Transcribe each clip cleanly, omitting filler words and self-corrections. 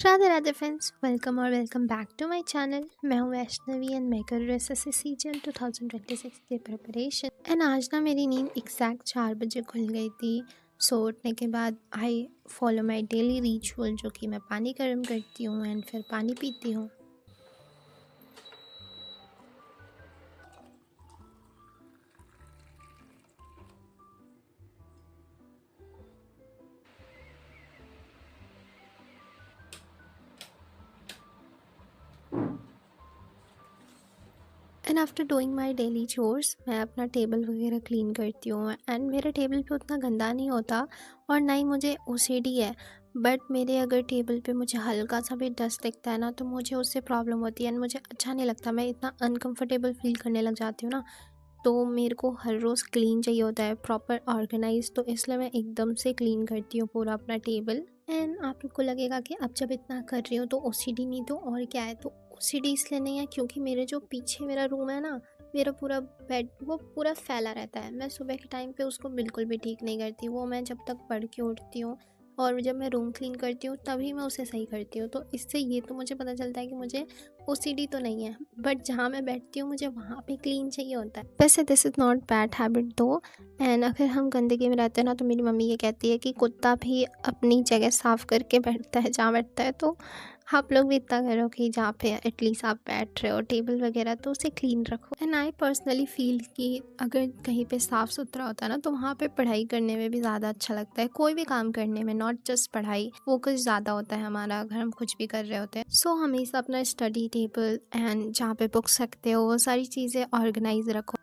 Radhe Radhe friends, welcome और welcome back to my channel. मैं हूँ वैष्णवी एंड मैं कर रही हूँ एसएससी सीजीएल 2026 की प्रिपरेशन। एंड आज ना मेरी नींद एग्जैक्ट 4 बजे खुल गई थी। सो उठने के बाद I follow my daily ritual, जो कि मैं पानी गर्म करती हूँ एंड फिर पानी पीती हूँ। And after doing my daily chores मैं अपना टेबल वगैरह क्लीन करती हूँ। एंड मेरे टेबल पे उतना गंदा नहीं होता और ना ही मुझे ओसीडी है। बट मेरे अगर टेबल पे मुझे हल्का सा भी डस्ट दिखता है ना, तो मुझे उससे प्रॉब्लम होती है एंड मुझे अच्छा नहीं लगता। मैं इतना अनकंफर्टेबल फील करने लग जाती हूँ ना, तो मेरे को हर रोज़ क्लीन चाहिए होता है, प्रॉपर ऑर्गेनाइज। तो इसलिए मैं एकदम से क्लीन करती हूँ पूरा अपना टेबल। एंड आप लोग को लगेगा कि अब जब इतना कर रही हूँ तो ओसीडी नहीं तो और क्या है। तो ओसीडी इसलिए नहीं है क्योंकि मेरे जो पीछे मेरा रूम है ना, मेरा पूरा बेड वो पूरा फैला रहता है। मैं सुबह के टाइम पे उसको बिल्कुल भी ठीक नहीं करती। वो मैं जब तक पढ़ के उठती हूँ और जब मैं रूम क्लीन करती हूँ तभी मैं उसे सही करती हूँ। तो इससे ये तो मुझे पता चलता है कि मुझे ओसीडी तो नहीं है, बट जहाँ मैं बैठती हूँ मुझे वहाँ पे क्लीन चाहिए होता है। वैसे this is not bad habit दो। एंड अगर हम गंदगी में रहते हैं ना, तो मेरी मम्मी ये कहती है कि कुत्ता भी अपनी जगह साफ़ करके बैठता है जहाँ बैठता है। तो आप लोग भी इतना करो कि जहाँ पे एटलीस्ट आप बैठ रहे हो टेबल वगैरह, तो उसे क्लीन रखो। एंड आई पर्सनली फील कि अगर कहीं पे साफ़ सुथरा होता है ना, तो वहाँ पे पढ़ाई करने में भी ज़्यादा अच्छा लगता है। कोई भी काम करने में, नॉट जस्ट पढ़ाई, फोकस ज़्यादा होता है हमारा अगर हम कुछ भी कर रहे होते हैं। सो हमेशा अपना स्टडी टेबल एंड जहाँ पे बुक्स रखते हो वो सारी चीज़ें ऑर्गेनाइज रखो।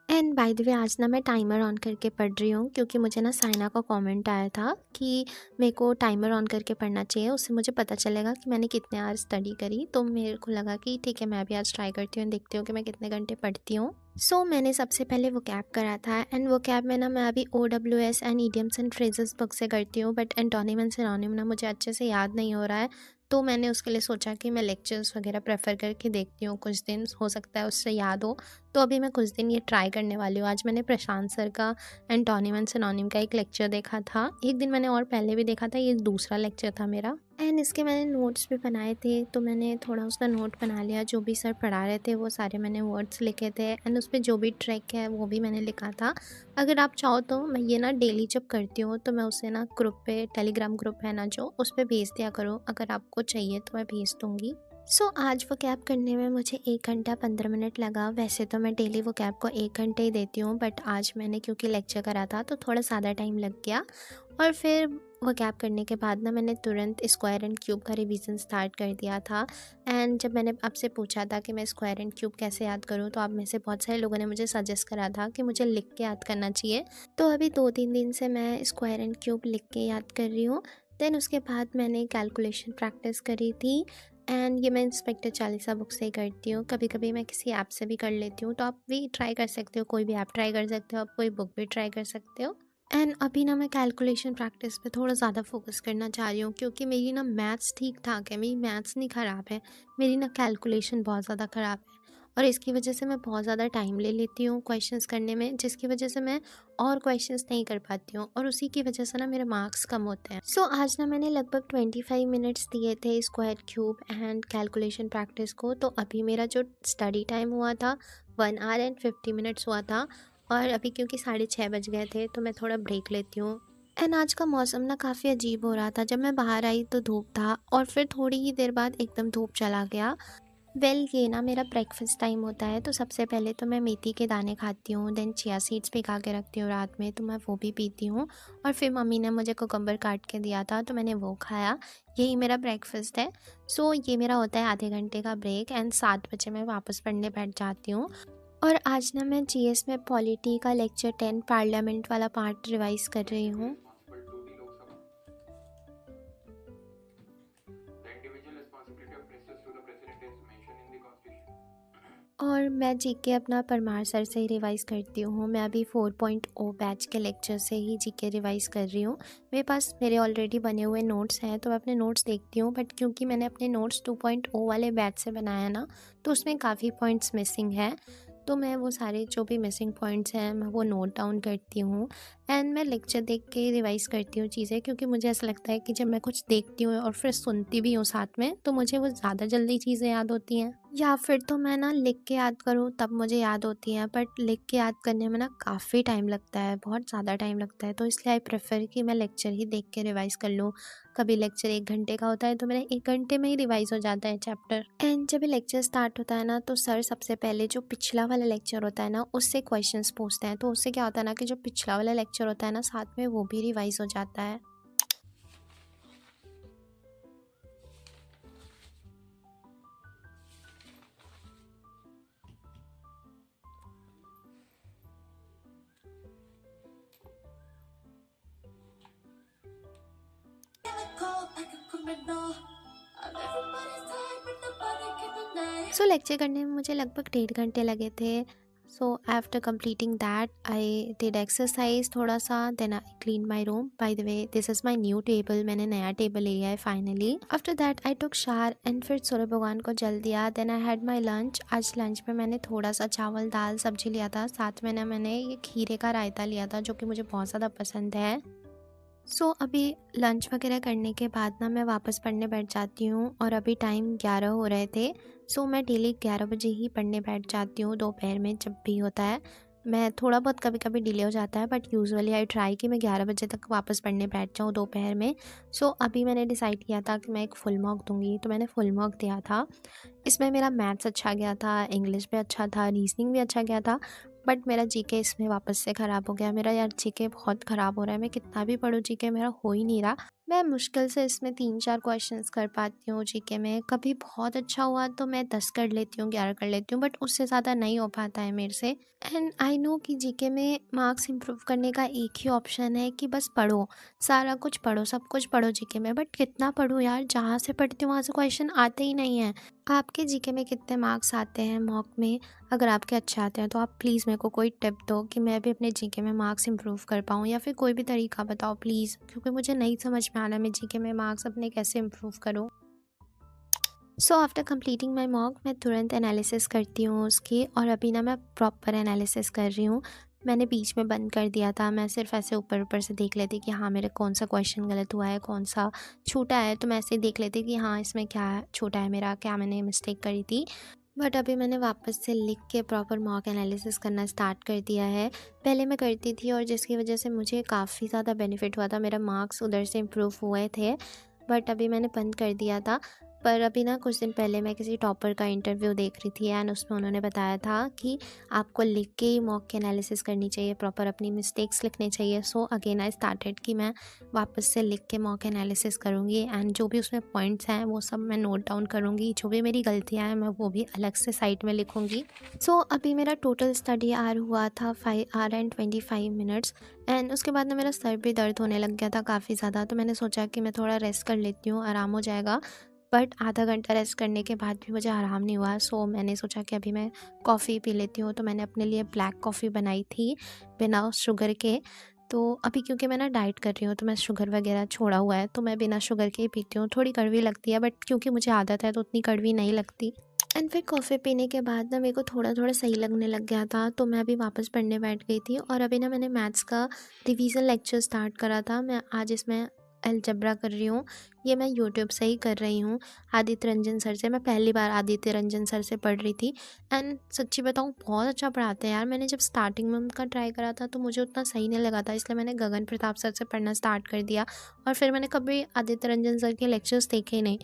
एंड बाय द वे आज ना मैं टाइमर ऑन करके पढ़ रही हूँ, क्योंकि मुझे ना साइना का कमेंट आया था कि मेरे को टाइमर ऑन करके पढ़ना चाहिए, उससे मुझे पता चलेगा कि मैंने कितने आवर स्टडी करी। तो मेरे को लगा कि ठीक है, मैं भी आज ट्राई करती हूँ, देखती हूँ कि मैं कितने घंटे पढ़ती हूँ। सो मैंने सबसे पहले वो कैब करा था। एंड वो कैब में ना मैं अभी OWS and idioms and phrases book से करती हूँ, बट एंटोनिम एंड सिनोनिम ना मुझे अच्छे से याद नहीं हो रहा है। तो मैंने उसके लिए सोचा कि मैं लेक्चर्स वगैरह प्रेफर करके देखती हूँ, कुछ दिन हो सकता है उससे याद हो। तो अभी मैं कुछ दिन ये ट्राई करने वाली हूँ। आज मैंने प्रशांत सर का एंटोनिम एंड सिनोनिम का एक लेक्चर देखा था। एक दिन मैंने और पहले भी देखा था, ये दूसरा लेक्चर था मेरा। एंड इसके मैंने नोट्स भी बनाए थे, तो मैंने थोड़ा उसका नोट बना लिया। जो भी सर पढ़ा रहे थे वो सारे मैंने वर्ड्स लिखे थे एंड उस पर जो भी ट्रैक है वो भी मैंने लिखा था। अगर आप चाहो तो मैं ये ना डेली जब करती हूँ तो मैं उसे ना ग्रुप पे, टेलीग्राम ग्रुप है ना जो, उस पर भेज दिया करो। अगर आपको चाहिए तो मैं भेज दूँगी। सो आज वो कैब करने में मुझे 1 घंटा 15 मिनट लगा। वैसे तो मैं डेली वो कैब को 1 घंटे ही देती हूँ, बट आज मैंने क्योंकि लेक्चर करा था तो थोड़ा ज़्यादा टाइम लग गया। और फिर वो कैब करने के बाद ना मैंने तुरंत स्क्वायर एंड क्यूब का रिवीजन स्टार्ट कर दिया था। एंड जब मैंने आपसे पूछा था कि मैं स्क्वायर एंड क्यूब कैसे याद करूँ, तो आप में से बहुत सारे लोगों ने मुझे सजेस्ट करा था कि मुझे लिख के याद करना चाहिए। तो अभी 2-3 दिन से मैं स्क्वायर एंड क्यूब लिख के याद कर रही हूँ। देन उसके बाद मैंने कैलकुलेशन प्रैक्टिस करी थी। एंड ये मैं इंस्पेक्टर चालीसा बुक से ही करती हूँ। कभी कभी मैं किसी ऐप से भी कर लेती हूँ, तो आप भी ट्राई कर सकते हो। कोई भी ऐप ट्राई कर सकते हो, आप कोई बुक भी ट्राई कर सकते हो। एंड अभी ना मैं कैलकुलेशन प्रैक्टिस पे थोड़ा ज़्यादा फोकस करना चाह रही हूँ, क्योंकि मेरी ना मैथ्स ठीक ठाक है, मेरी मैथ्स नहीं ख़राब है, मेरी ना कैलकुलेशन बहुत ज़्यादा ख़राब है। और इसकी वजह से मैं बहुत ज़्यादा टाइम ले लेती हूँ क्वेश्चंस करने में, जिसकी वजह से मैं और क्वेश्चंस नहीं कर पाती हूँ और उसी की वजह से ना मेरे मार्क्स कम होते हैं। सो आज ना मैंने लगभग 25 मिनट्स दिए थे square cube and calculation practice को। तो अभी मेरा जो स्टडी टाइम हुआ था 1 आवर एंड 50 मिनट्स हुआ था। और अभी क्योंकि 6:30 बज गए थे तो मैं थोड़ा ब्रेक लेती हूँ। एंड आज का मौसम ना काफ़ी अजीब हो रहा था। जब मैं बाहर आई तो धूप था और फिर थोड़ी ही देर बाद एकदम धूप चला गया। ये ना मेरा ब्रेकफास्ट टाइम होता है। तो सबसे पहले तो मैं मेथी के दाने खाती हूँ, देन चिया सीड्स भिगा के रखती हूँ रात में, तो मैं वो भी पीती हूँ। और फिर मम्मी ने मुझे कुकम्बर काट के दिया था तो मैंने वो खाया। यही मेरा ब्रेकफास्ट है। सो ये मेरा होता है आधे घंटे का ब्रेक एंड 7 बजे मैं वापस पढ़ने बैठ जाती हूँ। और आज ना मैं जीएस में पॉलिटी का लेक्चर 10 पार्लियामेंट वाला पार्ट रिवाइज कर रही हूँ। और मैं जीके अपना परमार सर से ही रिवाइज़ करती हूँ। मैं अभी 4.0 बैच के लेक्चर से ही जीके रिवाइज़ कर रही हूँ। मेरे पास मेरे ऑलरेडी बने हुए नोट्स हैं, तो मैं अपने नोट्स देखती हूँ, बट क्योंकि मैंने अपने नोट्स 2.0 वाले बैच से बनाया ना, तो उसमें काफ़ी पॉइंट्स मिसिंग है। तो मैं वो सारे जो भी मिसिंग पॉइंट्स हैं मैं वो नोट डाउन करती हूँ एंड मैं लेक्चर देख के रिवाइज़ करती हूँ चीज़ें, क्योंकि मुझे ऐसा लगता है कि जब मैं कुछ देखती हूँ और फिर सुनती भी हूँ साथ में तो मुझे वो ज़्यादा जल्दी चीज़ें याद होती हैं। या फिर तो मैं ना लिख के याद करूँ तब मुझे याद होती हैं, बट लिख के याद करने में ना काफ़ी टाइम लगता है, बहुत ज़्यादा टाइम लगता है। तो इसलिए आई प्रेफर कि मैं लेक्चर ही देख के रिवाइज़ कर लूँ। कभी लेक्चर 1 घंटे का होता है तो मेरा 1 घंटे में ही रिवाइज़ हो जाता है चैप्टर। एंड जब ये लेक्चर स्टार्ट होता है ना तो सर सबसे पहले जो पिछला वाला लेक्चर होता है ना उससे क्वेश्चंस पूछते हैं। तो उससे क्या होता है ना कि जो पिछला वाला लेक्चर होता है ना साथ में वो भी रिवाइज़ हो जाता है। सो लेक्चर करने में मुझे लगभग 1.5 घंटे लगे थे। So after completing that I did exercise थोड़ा सा, then I clean my room. By the way this is my new table, मैंने नया टेबल लिया है finally. After that I took shower and फिर सूर्य भगवान को जल दिया। Then I had my lunch. आज लंच में मैंने थोड़ा सा चावल दाल सब्जी लिया था, साथ में ना मैंने ये खीरे का रायता लिया था जो कि मुझे बहुत ज़्यादा पसंद है। अभी लंच वगैरह करने के बाद ना मैं वापस पढ़ने बैठ जाती हूँ और अभी टाइम 11 हो रहे थे। मैं डेली 11 बजे ही पढ़ने बैठ जाती हूँ दोपहर में जब भी होता है। मैं थोड़ा बहुत कभी कभी डिले हो जाता है बट यूजुअली आई ट्राई कि मैं 11 बजे तक वापस पढ़ने बैठ जाऊँ दोपहर में। अभी मैंने डिसाइड किया था कि मैं एक फुल मॉक दूँगी, तो मैंने फुल मॉक दिया था। इसमें मेरा मैथ्स अच्छा गया था, इंग्लिश भी अच्छा था, रीजनिंग भी अच्छा गया था। बट मेरा जीके इसमें वापस से ख़राब हो गया। मेरा यार जीके बहुत ख़राब हो रहा है, मैं कितना भी पढूँ जीके मेरा हो ही नहीं रहा। मैं मुश्किल से इसमें 3-4 क्वेश्चंस कर पाती हूँ जीके में। कभी बहुत अच्छा हुआ तो मैं 10 कर लेती हूँ, 11 कर लेती हूँ, बट उससे ज़्यादा नहीं हो पाता है मेरे से। एंड आई नो कि जीके में मार्क्स इम्प्रूव करने का एक ही ऑप्शन है कि बस पढ़ो, सारा कुछ पढ़ो, सब कुछ पढ़ो जीके में। बट कितना पढूँ यार, जहाँ से पढ़ती हूँ वहाँ से क्वेश्चन आते ही नहीं हैं। आपके जीके में कितने मार्क्स आते हैं मॉक में? अगर आपके अच्छे आते हैं तो आप प्लीज़ मेरे को कोई टिप दो कि मैं भी अपने जीके में मार्क्स इम्प्रूव कर पाऊँ, या फिर कोई भी तरीका बताओ प्लीज़, क्योंकि मुझे नहीं समझ में आ रहा है मैं जीके में मार्क्स अपने कैसे इम्प्रूव करूँ। आफ्टर कंप्लीटिंग माई मॉक मैं तुरंत एनालिसिस करती हूँ उसकी, और अभी ना मैं प्रॉपर एनालिसिस कर रही हूँ। मैंने बीच में बंद कर दिया था, मैं सिर्फ ऐसे ऊपर ऊपर से देख लेती कि हाँ मेरे कौन सा क्वेश्चन गलत हुआ है, कौन सा छूटा है, तो मैं ऐसे ही देख लेती कि हाँ इसमें क्या छूटा है मेरा, क्या मैंने मिस्टेक करी थी। बट अभी मैंने वापस से लिख के प्रॉपर मॉक एनालिसिस करना स्टार्ट कर दिया है। पहले मैं करती थी और जिसकी वजह से मुझे काफ़ी ज़्यादा बेनिफिट हुआ था, मेरा मार्क्स उधर से इम्प्रूव हुए थे। बट अभी मैंने बंद कर दिया था। पर अभी ना कुछ दिन पहले मैं किसी टॉपर का इंटरव्यू देख रही थी एंड उसमें उन्होंने बताया था कि आपको लिख के ही मॉक की एनालिसिस करनी चाहिए, प्रॉपर अपनी मिस्टेक्स लिखने चाहिए। अगेन आई स्टार्टेड कि मैं वापस से लिख के मॉक एनालिसिस करूँगी एंड जो भी उसमें पॉइंट्स हैं वो सब मैं नोट डाउन करूँगी। जो भी मेरी गलतियाँ हैं मैं वो भी अलग से साइड में लिखूँगी। अभी मेरा टोटल स्टडी आवर हुआ था 5 आवर एंड 25 मिनट्स। एंड उसके बाद ना मेरा सर भी दर्द होने लग गया था काफ़ी ज़्यादा, तो मैंने सोचा कि मैं थोड़ा रेस्ट कर लेती हूँ, आराम हो जाएगा। बट आधा घंटा रेस्ट करने के बाद भी मुझे आराम नहीं हुआ। मैंने सोचा कि अभी मैं कॉफ़ी पी लेती हूँ, तो मैंने अपने लिए ब्लैक कॉफ़ी बनाई थी बिना शुगर के। तो अभी क्योंकि मैं ना डाइट कर रही हूँ तो मैं शुगर वगैरह छोड़ा हुआ है, तो मैं बिना शुगर के ही पीती हूँ। थोड़ी कड़वी लगती है बट क्योंकि मुझे आदत है तो उतनी कड़वी नहीं लगती। एंड फिर कॉफ़ी पीने के बाद ना मेरे को थोड़ा थोड़ा सही लगने लग गया था, तो मैं अभी वापस पढ़ने बैठ गई थी। और अभी ना मैंने मैथ्स का रिवीजन लेक्चर स्टार्ट करा था। मैं आज इसमें अलजेब्रा कर रही हूँ, ये मैं यूट्यूब से ही कर रही हूँ, आदित्य रंजन सर से। मैं पहली बार आदित्य रंजन सर से पढ़ रही थी एंड सच्ची बताऊँ बहुत अच्छा पढ़ाते हैं यार। मैंने जब स्टार्टिंग में उनका ट्राई करा था तो मुझे उतना सही नहीं लगा था, इसलिए मैंने गगन प्रताप सर से पढ़ना स्टार्ट कर दिया और फिर मैंने कभी आदित्य रंजन सर के लेक्चर्स देखे ही नहीं।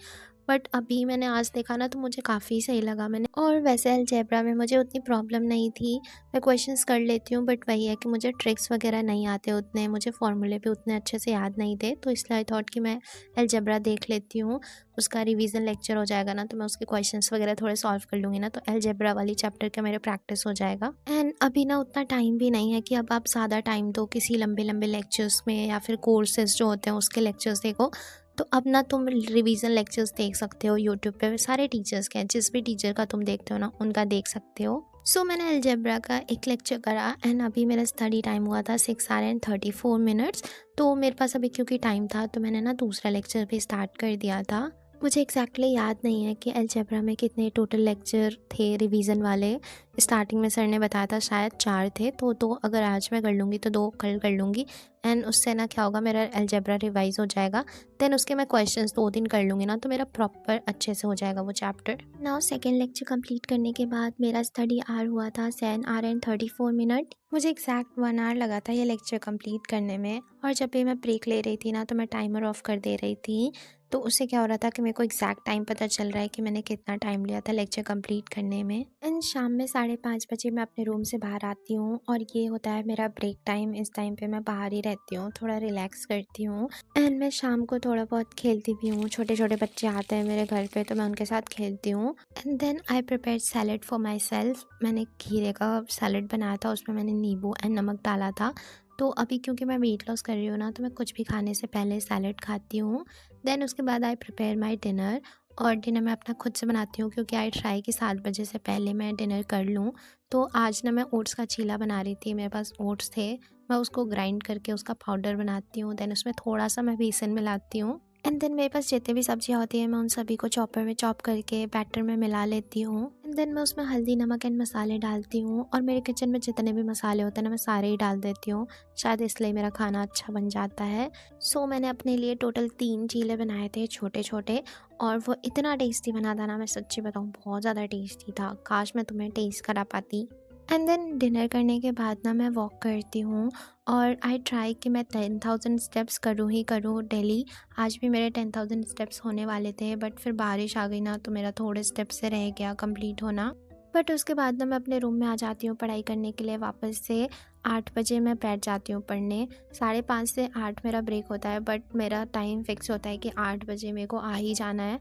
बट अभी मैंने आज देखा ना तो मुझे काफ़ी सही लगा। मैंने और वैसे अलजेब्रा में मुझे उतनी प्रॉब्लम नहीं थी, मैं क्वेश्चंस कर लेती हूँ, बट वही है कि मुझे ट्रिक्स वगैरह नहीं आते उतने, मुझे फॉर्मूले भी उतने अच्छे से याद नहीं थे। तो इसलिए आई थॉट कि मैं अलजेब्रा देख लेती हूँ, उसका रिवीजन लेक्चर हो जाएगा ना तो मैं उसके क्वेश्चंस वगैरह थोड़े सॉल्व कर लूँगी ना, तो अलजेब्रा वाली चैप्टर का मेरे प्रैक्टिस हो जाएगा। एंड अभी ना उतना टाइम भी नहीं है कि अब आप ज़्यादा टाइम दो किसी लंबे लंबे लेक्चर्स में या फिर कोर्सेज जो होते हैं उसके लेक्चर्स देखो। तो अब ना तुम रिवीजन लेक्चर्स देख सकते हो यूट्यूब पे, सारे टीचर्स के हैं, जिस भी टीचर का तुम देखते हो ना उनका देख सकते हो। मैंने अलजेब्रा का एक लेक्चर करा एंड अभी मेरा स्टडी टाइम हुआ था 6 आवर एंड 34 मिनट्स। तो मेरे पास अभी क्योंकि टाइम था तो मैंने ना दूसरा लेक्चर भी स्टार्ट कर दिया था। मुझे एग्जैक्टली याद नहीं है कि अलजेब्रा में कितने टोटल लेक्चर थे रिवीजन वाले। स्टार्टिंग में सर ने बताया था शायद 4 थे, तो 2 अगर आज मैं कर लूँगी तो 2 कल कर लूँगी। एंड उससे ना क्या होगा, मेरा अलजेब्रा रिवाइज हो जाएगा। देन उसके मैं क्वेश्चंस 2 दिन कर लूँगी ना, तो मेरा प्रॉपर अच्छे से हो जाएगा वो chapter. Now second lecture complete करने के बाद मेरा स्टडी आवर हुआ था 7 आवर एंड 34 मिनट। मुझे एग्जैक्ट 1 आवर लगा था ये लेक्चर कंप्लीट करने में। और जब भी मैं ब्रेक ले रही थी ना, तो मैं टाइमर ऑफ कर दे रही थी, तो उससे क्या हो रहा था कि मेरे को एग्जैक्ट टाइम पता चल रहा है कि मैंने कितना टाइम लिया था लेक्चर कंप्लीट करने में। एंड शाम में 5:30 बजे मैं अपने रूम से बाहर आती हूँ और ये होता है मेरा ब्रेक टाइम। इस टाइम पे मैं बाहर ही रहती हूँ, थोड़ा रिलैक्स करती हूँ। एंड मैं शाम को थोड़ा बहुत खेलती भी हूँ। छोटे छोटे बच्चे आते हैं मेरे घर पे, तो मैं उनके साथ खेलती हूँ। And then I prepare salad for myself. मैंने खीरे का सैलड बनाया था, उसमें मैंने नींबू एंड नमक डाला था। तो अभी क्योंकि मैं वेट लॉस कर रही हूँ ना, तो मैं कुछ भी खाने से पहले सैलड खाती हूँ। देन उसके बाद आई प्रिपेयर माई डिनर। और डिनर मैं अपना खुद से बनाती हूँ, क्योंकि आई ट्राई कि 7 बजे से पहले मैं डिनर कर लूँ। तो आज ना मैं ओट्स का चीला बना रही थी, मेरे पास ओट्स थे। मैं उसको ग्राइंड करके उसका पाउडर बनाती हूँ। देन उसमें थोड़ा सा मैं बेसन मिलाती हूँ। एंड देन मेरे पास जितनी भी सब्जियाँ होती हैं, मैं उन सभी को चॉपर में चॉप करके बैटर में मिला लेती हूँ। एंड देन मैं उसमें हल्दी, नमक एंड मसाले डालती हूँ। और मेरे किचन में जितने भी मसाले होते हैं ना, मैं सारे ही डाल देती हूँ। शायद इसलिए मेरा खाना अच्छा बन जाता है। सो मैंने अपने लिए टोटल 3 चीले बनाए थे, छोटे छोटे। और वो इतना टेस्टी बना था ना, मैं सच्ची बताऊँ, बहुत ज़्यादा टेस्टी था। काश मैं तुम्हें टेस्ट करा पाती। एंड देन डिनर करने के बाद ना मैं वॉक करती हूँ। और आई ट्राई कि मैं 10,000 स्टेप्स करूँ ही करूँ डेली। आज भी मेरे 10,000 स्टेप्स होने वाले थे, बट फिर बारिश आ गई ना, तो मेरा थोड़े स्टेप्स से रह गया कंप्लीट होना। बट उसके बाद ना मैं अपने रूम में आ जाती हूँ पढ़ाई करने के लिए वापस से। 8 बजे मैं बैठ जाती हूँ पढ़ने। 5:30 से 8 मेरा ब्रेक होता है, बट मेरा टाइम फिक्स होता है कि 8 बजे मेरे को आ ही जाना है।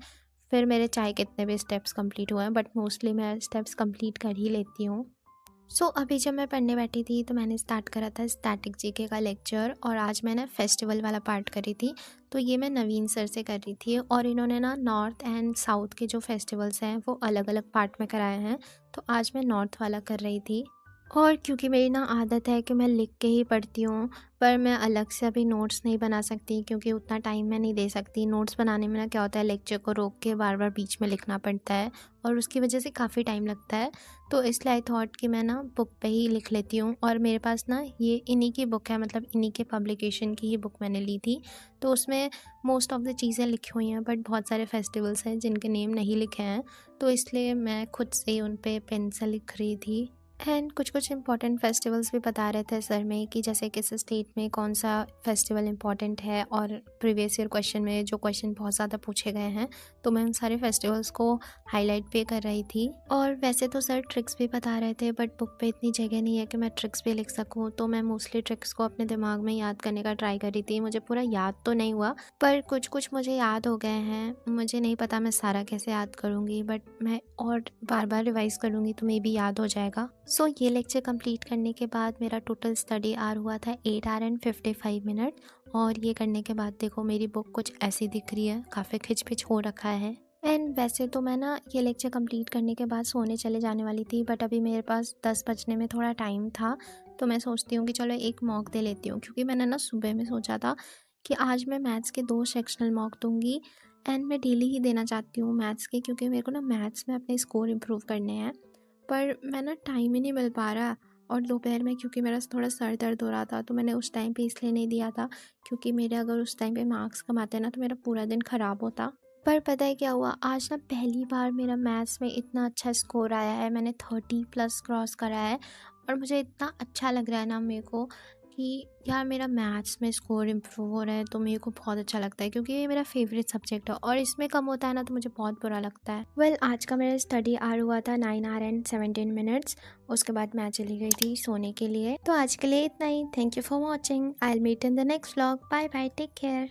फिर मेरे चाहे कितने भी स्टेप्स कंप्लीट हुए हैं, बट मोस्टली मैं स्टेप्स कंप्लीट कर ही लेती हूँ। अभी जब मैं पढ़ने बैठी थी, तो मैंने स्टार्ट करा था स्टैटिक जीके का लेक्चर। और आज मैंने फेस्टिवल वाला पार्ट करी थी। तो ये मैं नवीन सर से कर रही थी, और इन्होंने ना नॉर्थ एंड साउथ के जो फेस्टिवल्स हैं वो अलग अलग पार्ट में कराए हैं। तो आज मैं नॉर्थ वाला कर रही थी। और क्योंकि मेरी ना आदत है कि मैं लिख के ही पढ़ती हूँ, पर मैं अलग से अभी नोट्स नहीं बना सकती, क्योंकि उतना टाइम मैं नहीं दे सकती। नोट्स बनाने में ना क्या होता है, लेक्चर को रोक के बार बार बीच में लिखना पड़ता है, और उसकी वजह से काफ़ी टाइम लगता है। तो इसलिए आई थॉट कि मैं ना बुक पे ही लिख लेती हूँ। और मेरे पास ना ये इन्हीं की बुक है, मतलब इन्हीं के पब्लिकेशन की ही बुक मैंने ली थी। तो उसमें मोस्ट ऑफ़ द चीज़ें लिखी हुई हैं, बट बहुत सारे फेस्टिवल्स हैं जिनके नेम नहीं लिखे हैं। तो इसलिए मैं खुद से ही उन पे पेन से लिख रही थी। एंड कुछ कुछ इंपॉर्टेंट फेस्टिवल्स भी बता रहे थे सर में, कि जैसे किस स्टेट में कौन सा फेस्टिवल इंपॉर्टेंट है। और प्रीवियस ईयर क्वेश्चन में जो क्वेश्चन बहुत ज़्यादा पूछे गए हैं, तो मैं उन सारे फेस्टिवल्स को हाईलाइट भी कर रही थी। और वैसे तो सर ट्रिक्स भी बता रहे थे, बट बुक पे इतनी जगह नहीं है कि मैं ट्रिक्स भी लिख सकूँ। तो मैं मोस्टली ट्रिक्स को अपने दिमाग में याद करने का ट्राई कर रही थी। मुझे पूरा याद तो नहीं हुआ, पर कुछ कुछ मुझे याद हो गए हैं। मुझे नहीं पता मैं सारा कैसे याद करूँगी, बट मैं और बार बार रिवाइज करूँगी तो मे बी याद हो जाएगा। ये लेक्चर कंप्लीट करने के बाद मेरा टोटल स्टडी आवर हुआ था 8 आवर एंड 55 मिनट। और ये करने के बाद देखो मेरी बुक कुछ ऐसी दिख रही है, काफ़ी खिंच हो रखा है। एंड वैसे तो मैं ना ये लेक्चर कंप्लीट करने के बाद सोने चले जाने वाली थी, बट अभी मेरे पास 10 बजने में थोड़ा टाइम था। तो मैं सोचती हूँ कि चलो एक मॉक दे लेती हूँ, क्योंकि मैंने ना सुबह में सोचा था कि आज मैं मैथ्स के 2 सेक्शनल मॉक दूंगी। एंड मैं डेली ही देना चाहती हूँ मैथ्स के, क्योंकि मेरे को ना मैथ्स में अपने स्कोर इम्प्रूव करने हैं। पर मैं ना टाइम ही नहीं मिल पा रहा। और दोपहर में क्योंकि मेरा थोड़ा सर दर्द हो रहा था, तो मैंने उस टाइम पे इसलिए नहीं दिया था, क्योंकि मेरे अगर उस टाइम पे मार्क्स कम आते ना, तो मेरा पूरा दिन ख़राब होता। पर पता है क्या हुआ, आज ना पहली बार मेरा मैथ्स में इतना अच्छा स्कोर आया है। मैंने 30+ क्रॉस करा है। और मुझे इतना अच्छा लग रहा है ना मेरे को, कि यार मेरा मैथ्स में स्कोर इम्प्रूव हो रहा है, तो मेरे को बहुत अच्छा लगता है, क्योंकि ये मेरा फेवरेट सब्जेक्ट है। और इसमें कम होता है ना, तो मुझे बहुत बुरा लगता है। आज का मेरा स्टडी आवर हुआ था 9 आवर एंड 17 मिनट्स। उसके बाद मैं चली गई थी सोने के लिए। तो आज के लिए इतना ही। Thank you for watching. I will meet in the next vlog. Bye bye, take care.